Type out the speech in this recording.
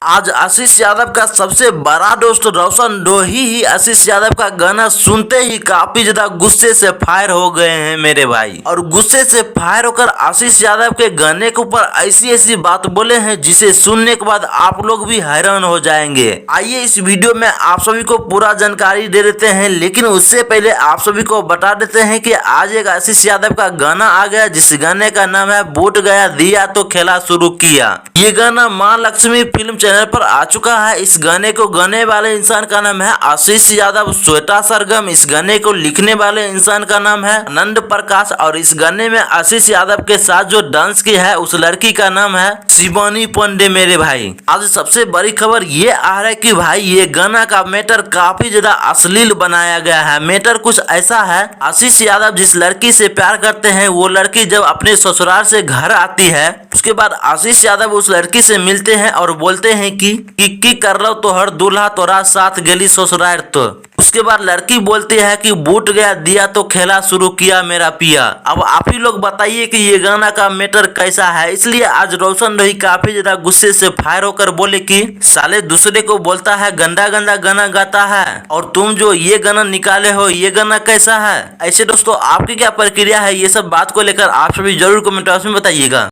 आज आशीष यादव का सबसे बड़ा दोस्त रोशन डोही ही आशीष यादव का गाना सुनते ही काफी ज्यादा गुस्से से फायर हो गए हैं मेरे भाई। और गुस्से से फायर होकर आशीष यादव के गाने के ऊपर ऐसी ऐसी बात बोले हैं जिसे सुनने के बाद आप लोग भी हैरान हो जाएंगे। आइए इस वीडियो में आप सभी को पूरा जानकारी दे देते हैं, लेकिन उससे पहले आप सभी को बता देते हैं कि आज एक आशीष यादव का गाना आ गया जिस गाने का नाम है बूट गया दिया तो खेला शुरू किया। ये गाना माँ लक्ष्मी फिल्म चैनल पर आ चुका है। इस गाने को गाने वाले इंसान का नाम है आशीष यादव श्वेता सरगम। इस गाने को लिखने वाले इंसान का नाम है आनंद प्रकाश और इस गाने में आशीष यादव के साथ जो डांस की है उस लड़की का नाम है शिवानी पांडे मेरे भाई। आज सबसे बड़ी खबर ये आ रहा है कि भाई ये गाना का मैटर काफी ज्यादा अश्लील बनाया गया है। मैटर कुछ ऐसा है, आशीष यादव जिस लड़की से प्यार करते हैं वो लड़की जब अपने ससुराल से घर आती है उसके बाद आशीष यादव उस लड़की से मिलते हैं और बोलते हैं कि कर लो तो हर दूल्हा तोरा साथ गेली ससुराल। तो उसके बाद लड़की बोलती है कि बूट गया दिया तो खेला शुरू किया मेरा पिया। अब आप ही लोग बताइए कि ये गाना का मैटर कैसा है। इसलिए आज रोशन डोही काफी ज्यादा गुस्से से फायर होकर बोले कि साले दूसरे को बोलता है गंदा गंदा गाना गाता है और तुम जो ये गाना निकाले हो ये गाना कैसा है। ऐसे दोस्तों आपकी क्या प्रक्रिया है ये सब बात को लेकर आप सभी जरूर कमेंट बॉक्स में बताइएगा।